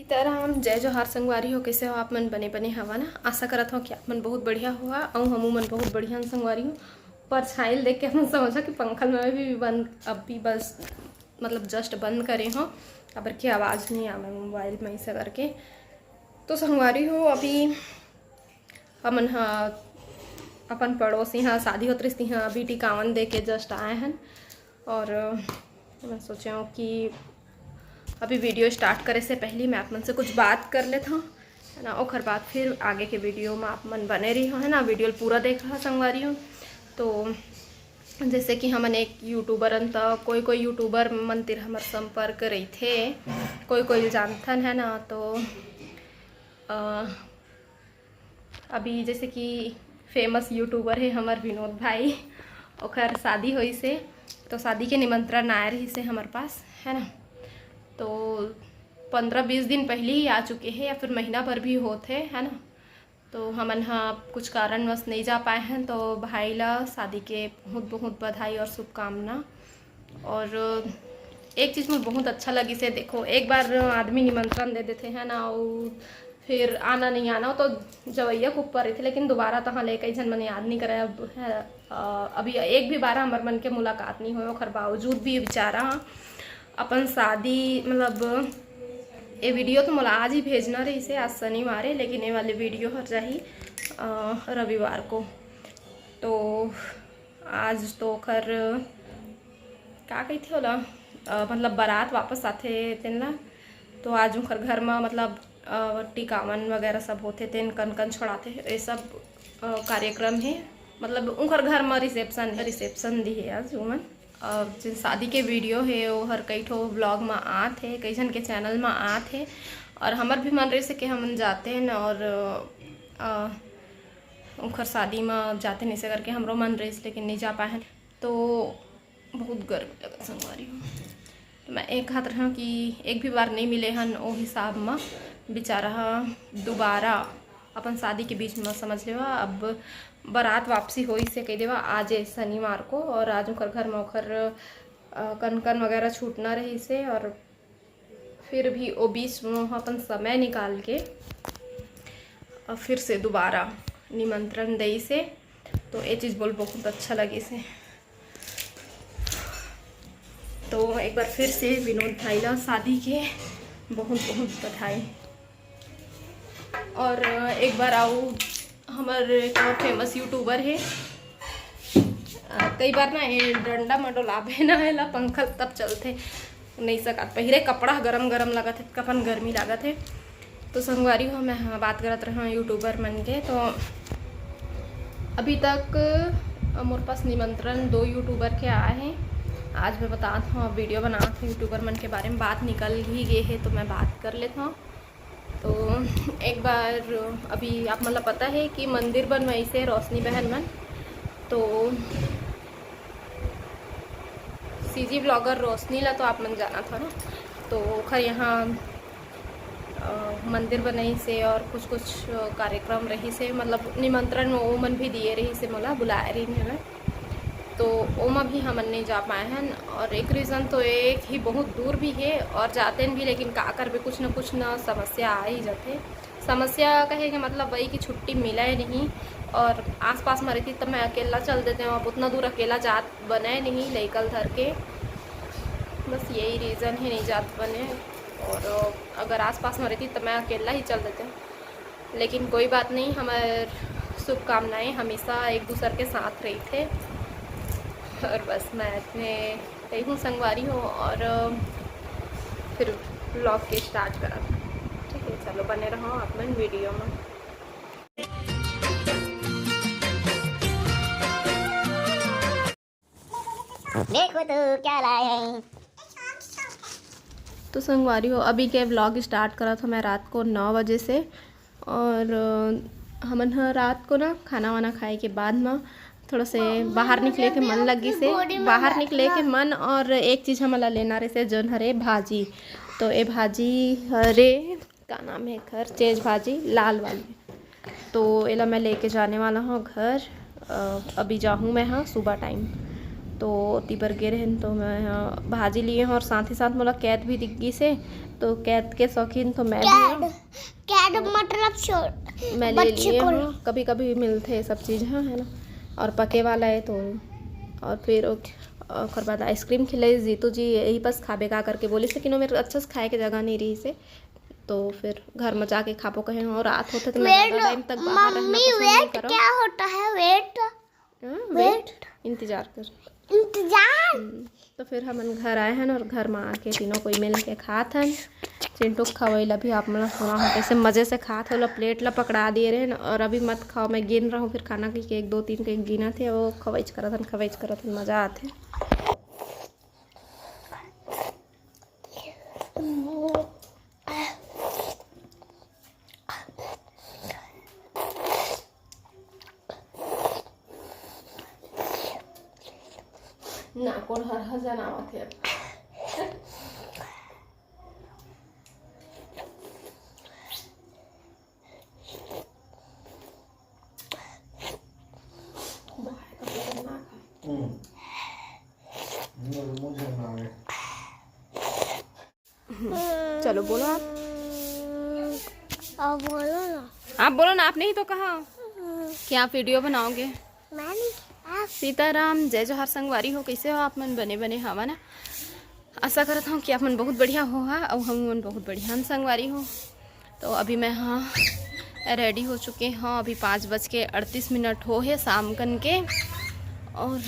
सीताराम जय जोहार संगवारी हो। कैसे हो आप मन? बने बने हवा ना। आशा करत हो कि आप मन बहुत बढ़िया हुआ और हमू मन बहुत बढ़िया संगवारी हो। पर छाइल देख के हम समझा कि पंखल में भी बंद अभी बस मतलब जस्ट बंद करे हो अबर की आवाज़ नहीं आवे मोबाइल में ऐसा करके। तो संगवारी हो अभी हमन अपन पड़ोसी हाँ शादी होत रही हाँ अभी टिकावन दे के जस्ट आए हैं और मैं सोचा हूँ कि अभी वीडियो स्टार्ट करे से पहले मैं आप मन से कुछ बात कर लेता हूँ है ना। और बाद फिर आगे के वीडियो में आप मन बने रही हो है ना। वीडियो पूरा देख रहा संगवारी हो। तो जैसे कि हमन एक यूट्यूबर तो कोई यूट्यूबर मन तिर हमार संपर्क रही थे, कोई जानथन है ना। तो अभी जैसे कि फेमस यूट्यूबर है हमार विनोद भाई, ओखर शादी हुई से तो शादी के निमंत्रण आए रही से हमारे पास है ना। तो 15-20 दिन पहले ही आ चुके हैं या फिर महीना भर भी होते है ना। तो हमन कुछ कारणवश नहीं जा पाए हैं। तो भाई ला शादी के बहुत बहुत बधाई और शुभकामना। और एक चीज़ में बहुत अच्छा लगी से देखो, एक बार आदमी निमंत्रण दे देते हैं ना और फिर आना नहीं आना तो जवैया के ऊपर थे, लेकिन दोबारा तो हाँ ले कई जन मैंने याद नहीं कराया है। अभी एक भी बार हमारे मन के मुलाकात नहीं हुई, खर बावजूद भी बेचारा अपन शादी मतलब ये वीडियो तो मला आज ही भेजना रही से, आज शनिवार है लेकिन ये वाले वीडियो हर जाही रविवार को। तो आज तो खर का कही थे बोला मतलब बारात वापस आते तेन। तो आज उनकर घर में मतलब टिकावन वगैरह सब होते तेन कन छोड़ाते ये सब कार्यक्रम है। मतलब उनकर घर में रिसेप्शन दी है आज उमन। जिन शादी के वीडियो है वो हर कई ठो ब्लॉग में आते है, कई जन के चैनल में आते है। और हमार भी मन रहे से कि हम जाते हैं और उनकर शादी में जाते नहीं से करके हमरो मन रहे लेकिन नहीं जा पाए। तो बहुत गर्मी लगा संगवारी हो। तो मैं एक हाथ रहा कि एक भी बार नहीं मिले हन वो हिसाब में बेचारा दोबारा अपन शादी के बीच में समझ लेवा अब बारात वापसी हो से कह देवा आज शनिवार को। और आज उनकर घर में ओखर कन वगैरह छूटना रही से और फिर भी वो बीच में अपन समय निकाल के और फिर से दोबारा निमंत्रण दे से। तो ये चीज़ बोल बहुत अच्छा लगी से। तो एक बार फिर से विनोद भाई ला शादी के बहुत बहुत बधाई। और एक बार आओ हमारे एक और फेमस यूट्यूबर है, कई बार ना ये डंडा में डोलाबे ना है ला पंखा तब चलते नहीं सका पहले कपड़ा गरम लगा थे कपन गर्मी लगा थे। तो संगवारी हो मैं बात करत रहा यूट्यूबर मन के। तो अभी तक मोर पास निमंत्रण 2 यूट्यूबर के आए हैं। आज मैं बताता हूँ वीडियो बनाता हूँ यूट्यूबर मन के बारे में, बात निकल ही गए है तो मैं बात कर लेता हूँ। तो एक बार अभी आप मतलब पता है कि मंदिर बनवाई से रोशनी बहन मन। तो सीजी ब्लॉगर रोशनी ला तो आप मन जाना था ना। तो खैर यहाँ मंदिर बनाई से और कुछ कार्यक्रम रही से मतलब निमंत्रण वो मन भी दिए रही से मोला बुलाए रही है। तो ओमा भी हमन नहीं जा पाए हैं। और एक रीज़न तो एक ही बहुत दूर भी है और जाते भी, लेकिन का कर भी कुछ ना समस्या आ ही जाते। समस्या कहे कि मतलब वही कि छुट्टी मिला ही नहीं। और आसपास में रहती तब मैं अकेला चल देते हैं, अब उतना दूर अकेला जात बने नहीं लैकल धर के, बस यही रीज़न है नहीं जात बने। और अगर आसपास में रहती तो मैं अकेला ही चल देते। लेकिन कोई बात नहीं, हमारे शुभकामनाएँ हमेशा एक दूसरे के साथ रही थे। और बस मैं अपने यही हूँ संगवारी हूँ और फिर ब्लॉग के स्टार्ट करा। ठीक है, चलो बने रहो आप मन वीडियो में। देखो तो क्या लाए हैं। तो संगवारी हो अभी के ब्लॉग स्टार्ट करा था मैं रात को 9 बजे से। और हमन रात को ना खाना वाना खाए के बाद में थोड़ा से बाहर निकले के मन लगी से, बाहर निकले के मन। और एक चीज़ हमारा लेना रहे से जौन हरे भाजी। तो ये भाजी हरे का नाम है घर चेज भाजी लाल वाली। तो एला मैं लेके जाने वाला हूँ घर। अभी जाऊँ मैं हाँ सुबह टाइम। तो तीबर गे रहे तो मैं भाजी लिए हैं और साथ ही साथ मोला कैद भी दिग्गी से, तो कैद के शौकीन तो मैं भी कैड मतलब मैं ले लिए हूँ। कभी कभी मिलते हैं सब चीज़ हाँ है ना, और पके वाला है तो। और फिर ओकर बाद आइसक्रीम खिलाई जीतू जी यही बस खाबे का करके बोली से कि मेरे अच्छे से खाए के जगह नहीं रही से, तो फिर घर में जाके खापो कहे और रात होते तो मैं ज़्यादा टाइम तक बाहर रहना पसंद नहीं करो। क्या होता है वेट इंतजार कर तो फिर हम घर आए हैं और घर में आके तीनों कोई मिल के खात हैं। चिंटू खवैला भी आप मतलब सुना हो कैसे मज़े से खात हो, प्लेट ला पकड़ा दिए रहे और अभी मत खाओ मैं गिन रहा हूँ। फिर खाना की 1 2 3 के गिना थे वो खवैच करत हन मज़ा आते। ना कौन हर जना थे चलो बोलो आप बोलो ना। आपने ही तो कहा कि आप वीडियो बनाओगे। सीताराम जय जोहार संगवारी हो, कैसे हो आप मन? बने हवा ना। आशा करता हूँ कि आप मन बहुत बढ़िया हो हा और हम मन बहुत बढ़िया संगवारी हो। तो अभी मैं हाँ रेडी हो चुके हैं। अभी 5:38 हो है शाम कन के, और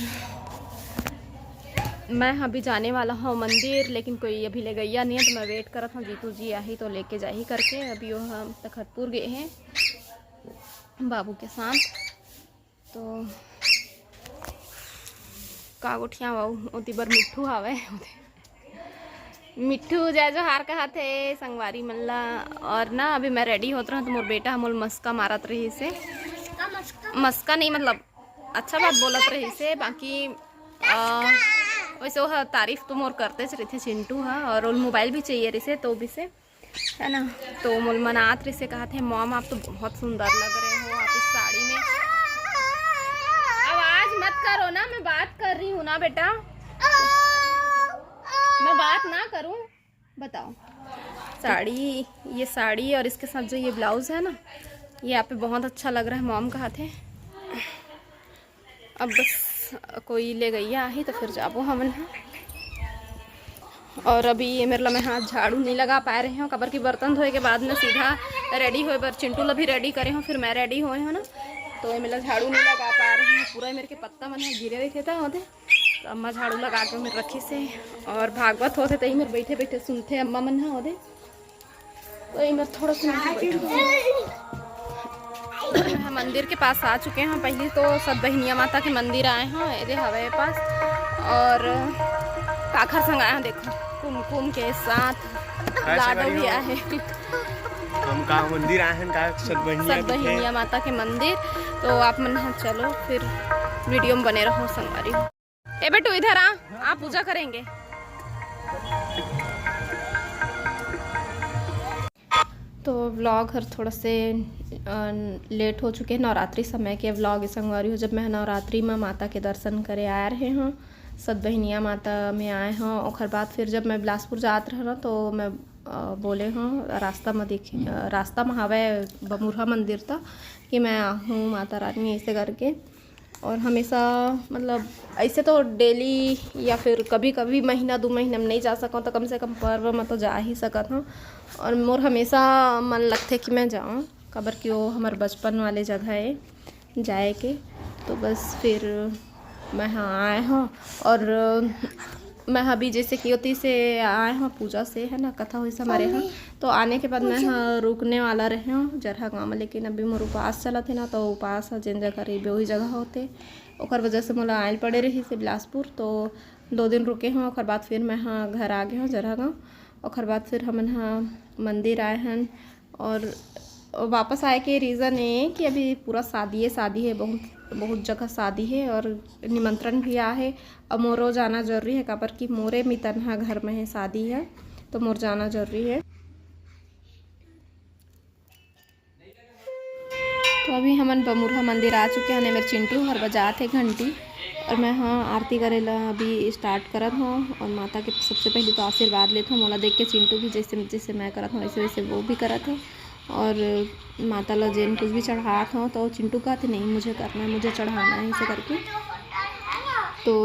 मैं अभी जाने वाला हूँ मंदिर, लेकिन कोई अभी ले गया नहीं है तो मैं वेट कर रहा हूँ जीतू जी आई तो लेके जा ही करके। अभी वो हम तखतपुर गए हैं बाबू के साथ, तो का गोठिया बाबू ओती बर मिट्ठू आवे मिट्ठू जय जोहार कहा थे संगवारी मल्ला। और ना अभी मैं रेडी होत रहा तो मोर बेटा मोल मस्का मारत रही से, मस्का नहीं मतलब अच्छा बात बोलत रही से, बाकी वैसे वो तारीफ तो मोर करते रही थे चिंटू हाँ। और वो मोबाइल भी चाहिए रही से तो भी से है ना, तो मोल मनात रही से कहा थे मॉम आप तो बहुत सुंदर लग रहे हो आप इस साड़ी में। आवाज मत करो ना, मैं बात कर रही हूँ ना बेटा, मैं बात ना करूं। बताओ साड़ी, ये साड़ी और इसके साथ जो ये ब्लाउज़ है ना ये आप पे बहुत अच्छा लग रहा है मॉम कहा थे। अब बस कोई ले गई ही तो फिर जाबो हमन। और अभी ये मेरे मैं हाथ झाड़ू नहीं लगा पा रहे हो, कबर की बर्तन धोए के बाद में सीधा रेडी होए बर चिंटू ला भी रेडी करे हो, फिर मैं रेडी होए हो ना, तो मेरा झाड़ू नहीं लगा पा रही हूँ। पूरा मेरे के पत्ता मन गिरे रखे था होते तो अम्मा झाड़ू लगा के मेरे रखी से, और भागवत होते तो ही मेरे बैठे बैठे सुनते अम्मा मन होते तो ही मेरे थोड़ा सा मंदिर के पास आ चुके हैं। पहले तो सब बहनिया माता के मंदिर आए हैं ये हवे पास, और काखर संग आए हैं देखो कुमकुम के साथ लाडो भी आए हम का मंदिर आए हैं का सदबहिनिया माता के मंदिर। तो आप मन चलो फिर वीडियो में बने रहो संगवारी। ए बेटू इधर आ, आप पूजा करेंगे। तो व्लॉग हर थोड़ा से लेट हो चुके हैं, नवरात्रि समय के व्लॉग संगवारी हो। जब मैं नवरात्रि में माता के दर्शन करे आए रहे हूँ सदबहिनिया माता में आए हैं, और बाद फिर जब मैं बिलासपुर जात रहा तो मैं बोले हूँ रास्ता में हवे बमुरहा मंदिर था कि मैं हूँ माता रानी ऐसे करके। और हमेशा मतलब ऐसे तो डेली या फिर कभी कभी महीना 2 महीना में नहीं जा सकूँ तो कम से कम पर्व में तो जा ही सकत हूँ। और मोर हमेशा मन लगते कि मैं जाऊँ, कबर कि वो हमारे बचपन वाले जगह है जाए के। तो बस फिर मैं हाँ आए हूँ, और मैं अभी जैसे कियोती से आए हूँ पूजा से है ना, कथा हुई से हमारे यहाँ। तो आने के बाद मैं हाँ रुकने वाला रहे हूँ जरहा गाँव में, लेकिन अभी मोर उपास चला थे ना, तो उपास जिन जगह रही वही जगह होते और वजह से मोला आयल पड़े रही से बिलासपुर। तो 2 दिन रुके हूँ, और बाद फिर मैं हाँ घर आ गए हूँ जरहा गाँव। और बाद फिर हमन हाँ मंदिर आए हैं, और वापस आए के रीज़न है कि अभी पूरा शादी है, बहुत जगह शादी है और निमंत्रण भी आ है। अब मोरो जाना जरूरी है, काबर कि मोरे मितनहा घर में है शादी है, तो मोर जाना जरूरी है। तो अभी हमन बमुरहा मंदिर आ चुके हैं, मेरे चिंटू हर बजात है घंटी और मैं हाँ आरती करेला अभी स्टार्ट करत हूँ और माता के सबसे पहले तो आशीर्वाद लेता हूँ। मोला देख के चिंटू भी जैसे जैसे मैं करत हूँ वैसे वैसे वो भी करत है। और माता ला जेन कुछ भी चढ़ात हूँ तो चिंटू कहते नहीं मुझे करना है, मुझे चढ़ाना है, ऐसे करके। तो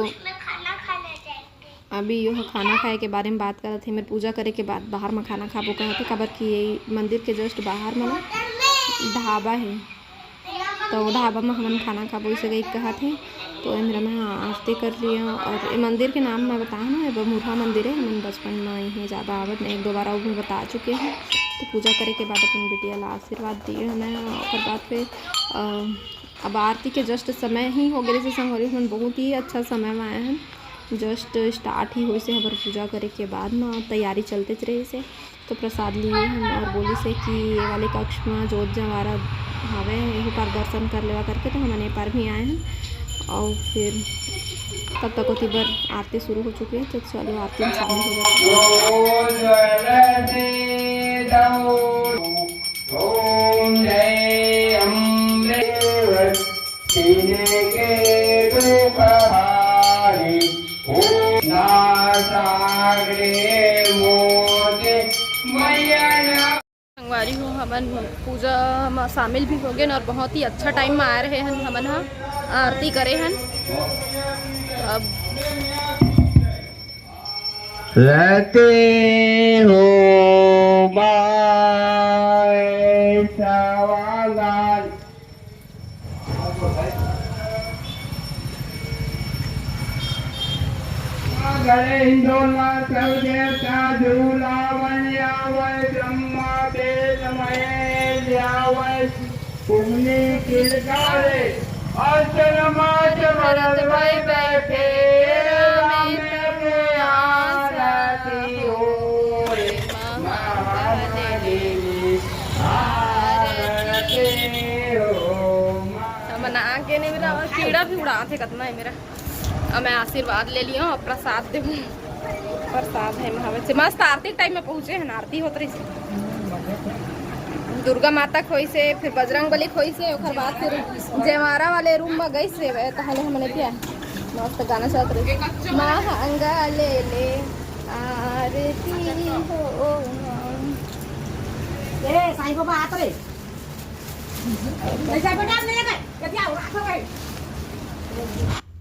अभी यह खाना खाए के बारे में बात करत थे। मेरे पूजा करे के बाद बाहर में खाना खाबो कहते काबर कि मंदिर के जस्ट बाहर में ना ढाबा है, तो ढाबा में हम खाना खाबो इसे गई कहत हैं। तो मेरा मैं आरती कर लिया। और ये मंदिर के नाम मैं बताया ना, ये मुरहा मंदिर है। हम बचपन में यहीं ज़्यादा आवत नहीं, 1-2 बार वो बता चुके हैं। तो पूजा करे के बाद अपनी बेटिया ला आशीर्वाद दिए हमें। और बाद फिर अब आरती के जस्ट समय ही हो गए से संगवारी हम बहुत ही अच्छा समय में आए हैं। जस्ट स्टार्ट ही हुई से हमारे पूजा करे के बाद ना तैयारी चलते रहे से। तो प्रसाद लिए हम और बोली से कि ये वाले कक्ष में जोत जवारा हवे यही पर दर्शन कर लेवा करके, तो हमने पर भी आए हैं। और फिर तब तक होती बार आरती शुरू हो चुकी है। तो चलो आरती में शामिल हो जाते संगवारी हो। हमन पूजा में शामिल भी हो गए और बहुत ही अच्छा टाइम में आ रहे हैं हमन हाँ आरती करे हैं। अब रहते हो गणे हिंदोला सब देवता झूलावन्या वै ब्रह्मा वेद महेश वै पुण्य किलकारे आश्रमाच भरत भाई बैठे आगे नहीं मेरा कीड़ा भी उड़ा थे कितना है मेरा। अब मैं आशीर्वाद ले लिया और प्रसाद दे प्रसाद है महावीर से। मस्त आरती टाइम में पहुँचे हैं, आरती होत रही दुर्गा माता खोई से, फिर बजरंग बली खोई से, और बाद फिर जयमारा वाले रूम में गई से तहले हमने भी मस्त गाना चलत रही। महंगा ले ले आरती हो ए साईं बाबा आत रे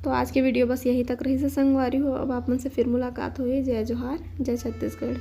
तो आज की वीडियो बस यही तक रही से संगवारी हो। अब आप मुझसे फिर मुलाकात हुई। जय जोहार, जय छत्तीसगढ़।